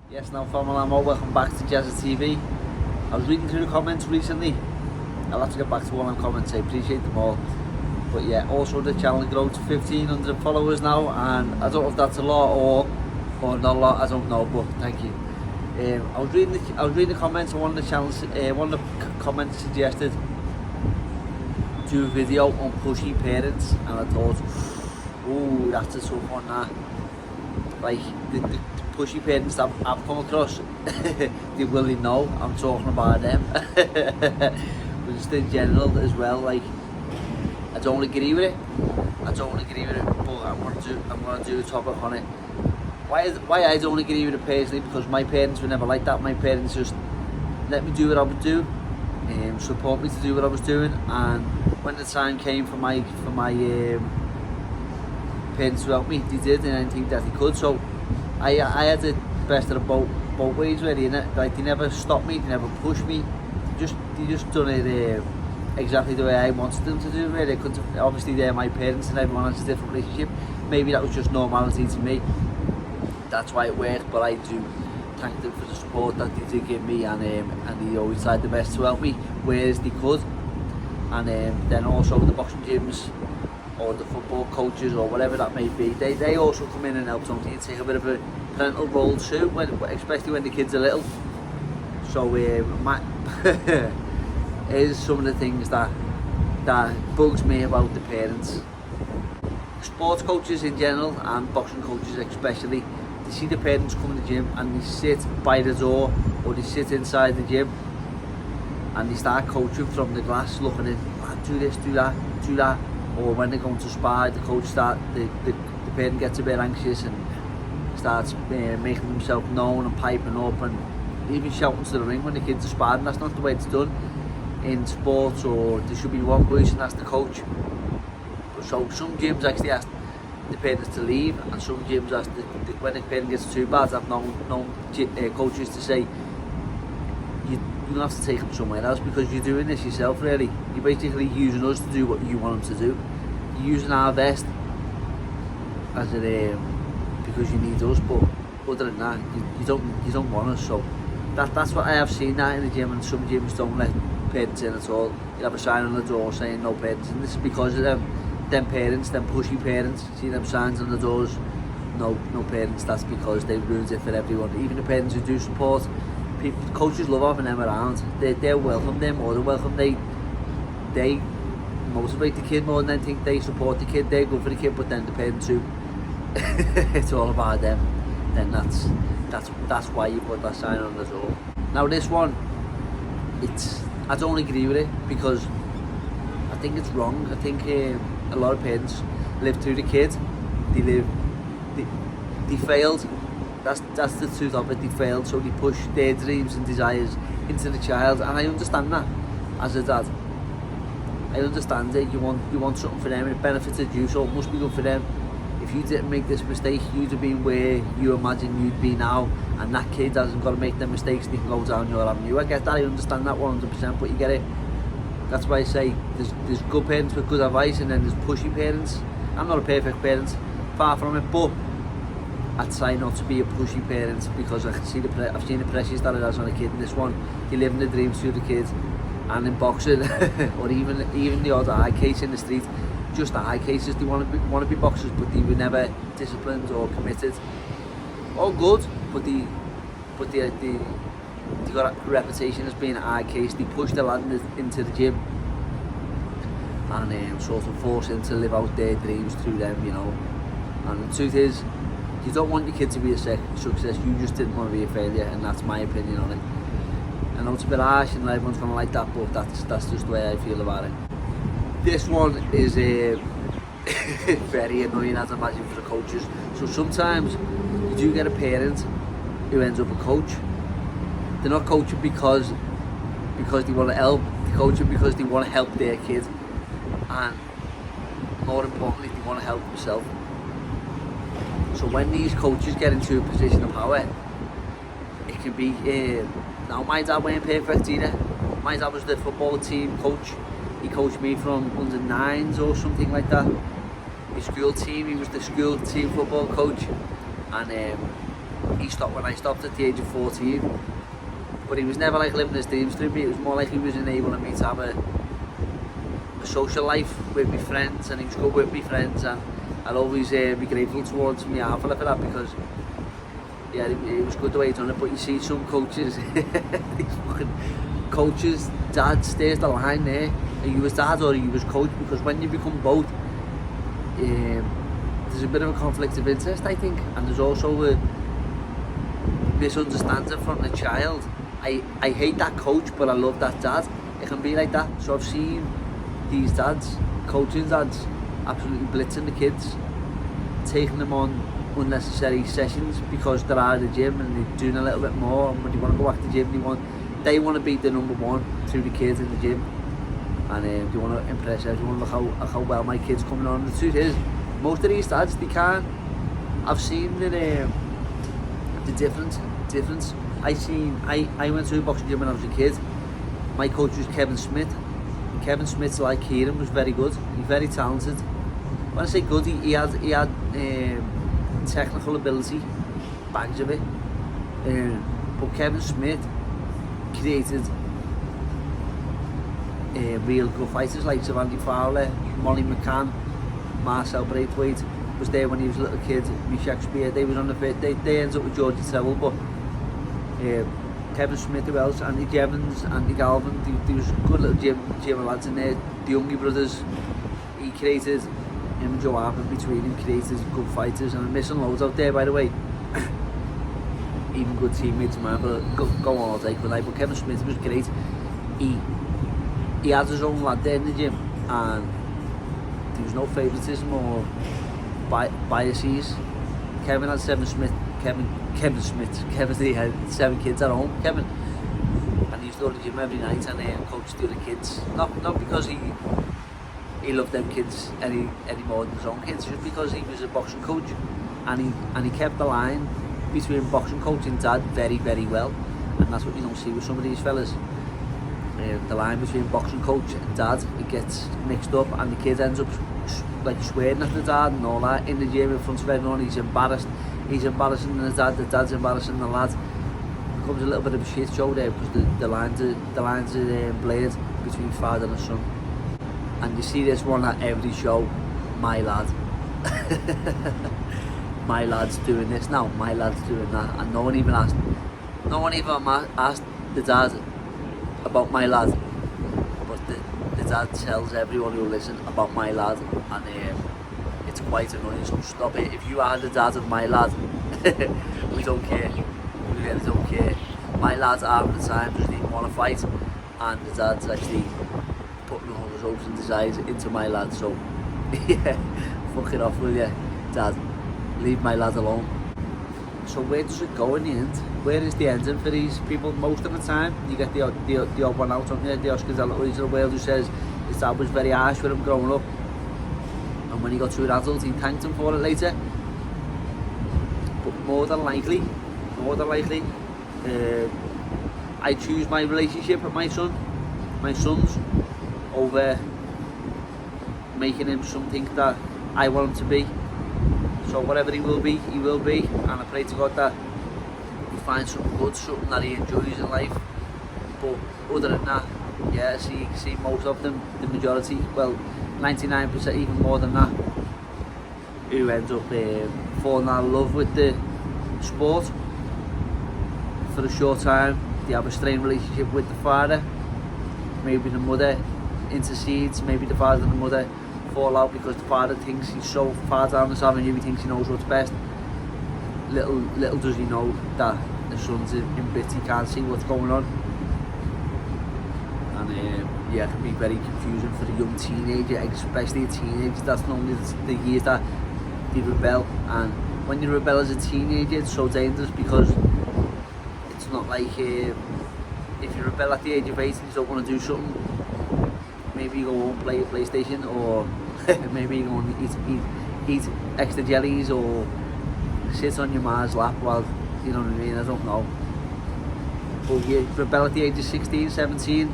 Yes, now family, welcome back to Jazza TV. I was reading through the comments recently. I'll have to get back to all them comments, I appreciate them all. But yeah, also the channel grown to 1,500 followers now, and I don't know if that's a lot or not a lot, I don't know, but thank you. I was reading the comments, and one of the comments suggested do a video on pushy parents, and I thought, ooh, that's a tough one, that. Like, the pushy parents that I've come across, they really know I'm talking about them. But just in general as well, like, I don't agree with it, but I'm gonna do a topic on it. Why I don't agree with it personally, because my parents were never like that. My parents just let me do what I would do, support me to do what I was doing, and when the time came for my parents to help me, they did in anything that they could. So I had the best of both ways really, innit? Like, they never stopped me, they never pushed me. They just done it exactly the way I wanted them to do. Really, obviously they're my parents and everyone has a different relationship. Maybe that was just normality to me. That's why it worked. But I do thank them for the support that they did give me, and they always tried their best to help me whereas they could. And then also the boxing gyms or the football coaches or whatever that may be, they also come in and help, don't they, and take a bit of a parental role too, especially when the kids are little. So here's some of the things that bugs me about the parents. Sports coaches in general and boxing coaches especially, they see the parents come to the gym and they sit by the door or they sit inside the gym and they start coaching from the glass, looking in, do this, do that, do that. Or when they're going to spar, the parent gets a bit anxious and starts making himself known and piping up and even shouting to the ring when the kids are sparring. That's not the way it's done in sports, or there should be one person that's the coach. So some gyms actually ask the parents to leave, and some gyms ask when the parent gets too bad, I've known coaches to say, you don't have to take them somewhere else because you're doing this yourself really. You're basically using us to do what you want them to do. You're using our best as because you need us, but other than that, you don't want us. So that's what I have seen that in the gym, and some gyms don't let parents in at all. You have a sign on the door saying no parents, and this is because of them parents, them pushy parents. See them signs on the doors, no parents. That's because they ruined it for everyone. Even the parents who do support, coaches love having them around. They're welcome, they're more than welcome. They motivate the kid more than anything. They support the kid, they're good for the kid. But then the parents who it's all about them, then that's why you put that sign on the door. Now this one, I don't agree with it because I think it's wrong. I think a lot of parents live through the kid. They failed. That's the truth of it. They failed, so they push their dreams and desires into the child, and I understand that as a dad. I understand it. You want something for them, and it benefited you, so it must be good for them. If you didn't make this mistake, you'd have been where you imagine you'd be now, and that kid hasn't got to make them mistakes. They can go down your avenue. I get that. I understand that 100%. But you get it. That's why I say there's good parents with good advice, and then there's pushy parents. I'm not a perfect parent, far from it, but I'd try not to be a pushy parent because I've seen the pressures that it has on a kid. In this one, you're living the dreams through the kids, and in boxing, or even the odd eye case in the street, just the eye cases. They want to be boxers, but they were never disciplined or committed. All good, but they got a reputation as being an eye case. They push the lad into the gym and sort of force him to live out their dreams through them, you know. And the truth is, you don't want your kid to be a success, you just didn't want to be a failure, and that's my opinion on it. I know it's a bit harsh and everyone's going to like that, but that's just the way I feel about it. This one is very annoying, as I imagine, for the coaches. So sometimes you do get a parent who ends up a coach. They're not coaching because they want to help, they're coaching because they want to help their kid, and more importantly, they want to help themselves. So when these coaches get into a position of power, it can be, now my dad weren't perfect either. My dad was the football team coach. He coached me from under 9s or something like that. My school team, he was the school team football coach. And he stopped when I stopped at the age of 14. But he was never like living his dreams through me. It was more like he was enabling me to have a social life with my friends, and he was good with my friends, and I'll always be grateful towards me for that, because yeah, it was good the way he done it. But you see some coaches, these fucking coaches, dad stays the line there. Are you his dad or are you his coach? Because when you become both, there's a bit of a conflict of interest, I think, and there's also a misunderstanding from the child. I hate that coach, but I love that dad. It can be like that. So I've seen these dads, coaching dads, absolutely blitzing the kids, taking them on unnecessary sessions because they're out of the gym and they're doing a little bit more, and when they want to go back to the gym, they want to be the number one through the kids in the gym, and they want to impress everyone. Look how well my kid's coming on. The truth is, most of these dads, they can't. I've seen the difference. I went to a boxing gym when I was a kid. My coach was Kevin Smith. Kevin Smith's like Kieran, was very good. He's very talented. When I say good, he had technical ability, bags of it. But Kevin Smith created real good fighters like Andy Fowler, Molly McCann, Marcel Braithwaite was there when he was a little kid. Shakespeare, they was on the fit. They ended up with Georgie Trevor, but Kevin Smith, who else? Andy Jevons, Andy Galvin. There was good little gym lads in there. The Youngie brothers, he created, him and Joe Harper between him created good fighters, and I'm missing loads out there, by the way. Even good teammates of mine, but go on all day, but Kevin Smith was great. He had his own lad there in the gym, and there was no favouritism or biases. Kevin had he had 7 kids at home, Kevin, and he used to go to the gym every night and coach the other kids, not because he loved them kids any more than his own kids, just because he was a boxing coach, and he kept the line between boxing coach and dad very, very well, and that's what you don't see with some of these fellas. The line between boxing coach and dad, it gets mixed up, and the kid ends up like swearing at the dad and all that in the gym in front of everyone. He's embarrassing the dad's embarrassing the lad. It becomes a little bit of a shit show there, because the lines are blurred between father and son. And you see this one at every show, my lad. My lad's doing this now, my lad's doing that, and no one even asked the dad about my lad, but the dad tells everyone who listen about my lad, and it's quite annoying. So stop it. If you are the dad of my lad, we don't care. We really don't care. My lad's having the time, doesn't even want to fight, and the dad's actually putting all his hopes and desires into my lad. So yeah, fuck it off, will you, dad? Leave my lad alone. So where does it go in the end? Where is the ending for these people? Most of the time, you get the odd one out on there, the Oscar De La Hoya of the world, who says his dad was very harsh with him growing up, and when he got to an adult, he thanked him for it later. But more than likely, I choose my relationship with my sons, over making him something that I want him to be. So whatever he will be, and I pray to God that he finds something good, something that he enjoys in life. But other than that, yeah, see most of them, the majority, well, 99%, even more than that, who end up falling out of love with the sport for a short time. They have a strained relationship with the father. Maybe the mother intercedes, maybe the father and the mother fall out because the father thinks he's so far down this avenue, he thinks he knows what's best. Little does he know that the son's in bits, he can't see what's going on. And yeah, it can be very confusing for a young teenager, especially a teenager. That's normally the years that they rebel, and when you rebel as a teenager, it's so dangerous, because it's not like if you rebel at the age of 8 and you don't want to do something, maybe you go home, play a PlayStation, or maybe you go and eat extra jellies, or sit on your ma's lap while, you know what I mean, I don't know. But you rebel at the age of 16, 17,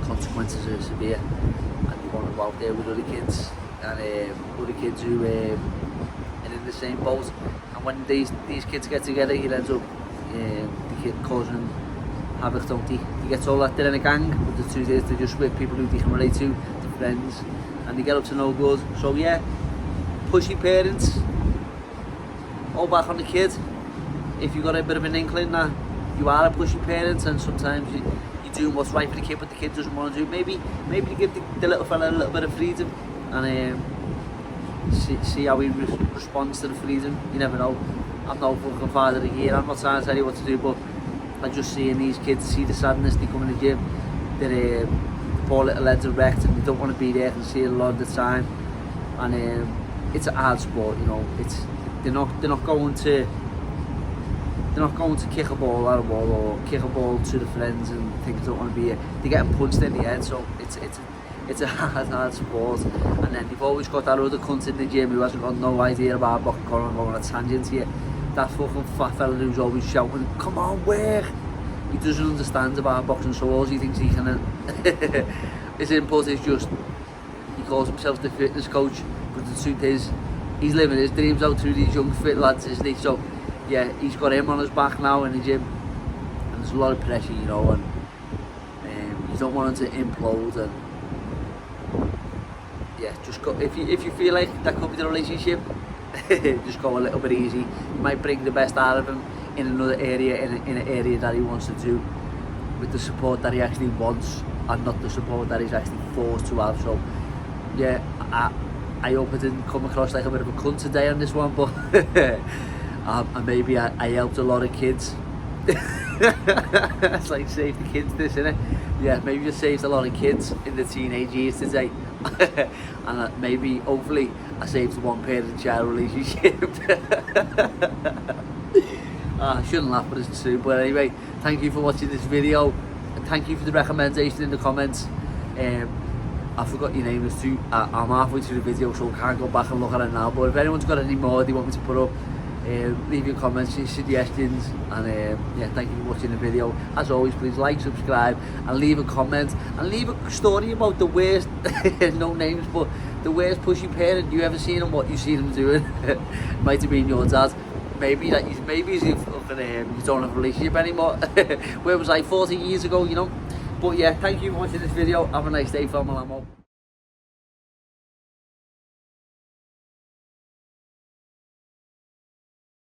consequences are severe, and you want to go out there with other kids and other kids who are in the same boat. And when these kids get together, he ends up the kid causing havoc, don't he? He gets all that they're in a gang, but the truth is they're just with people who they can relate to friends, and they get up to no good. So yeah, pushy parents, all back on the kid. If you've got a bit of an inkling that you are a pushy parent and sometimes you're doing what's right for the kid but the kid doesn't want to do, maybe to give the little fella a little bit of freedom and see how he responds to the freedom. You never know. I'm no fucking father of the year, I'm not trying to tell you what to do, but I just seeing these kids, see the sadness, they come in the gym, their poor little heads are wrecked and they don't want to be there and see it a lot of the time. And it's a hard sport, you know. They're not going to kick a ball out of ball or kick a ball to the friends and think they don't want to be here. They're getting punched in the head, so it's a hard sport. And then you've always got that other cunt in the gym who hasn't got no idea about boxing, going on a tangent here. That fucking fat fella who's always shouting, "Come on, work!" He doesn't understand about boxing, so all he thinks he can. His input is just, he calls himself the fitness coach, but the truth is, he's living his dreams out through these young fit lads, isn't he? So yeah, he's got him on his back now in the gym, and there's a lot of pressure, you know, and you don't want him to implode. And yeah, just go if you feel like that could be the relationship. Just go a little bit easy. You might bring the best out of him in another area, in an area that he wants to do, with the support that he actually wants and not the support that he's actually forced to have. So yeah, I hope I didn't come across like a bit of a cunt today on this one, but and maybe I helped a lot of kids. It's like save the kids, this, innit? Yeah, maybe just saved a lot of kids in the teenage years today. And maybe, hopefully, I saved one parent-child relationship. I shouldn't laugh, but it's true. But anyway, thank you for watching this video. And thank you for the recommendation in the comments. I forgot your name, I'm halfway through the video, so I can't go back and look at it now. But if anyone's got any more they want me to put up, leave your comments, your suggestions, and yeah, thank you for watching the video. As always, please like, subscribe, and leave a comment, and leave a story about the worst, no names, but the worst pushy parent you ever seen and what you seen him doing. Might have been your dad. Maybe he's you don't have a relationship anymore. Where was I 40 years ago, you know? But yeah, thank you for watching this video. Have a nice day, Family Amo.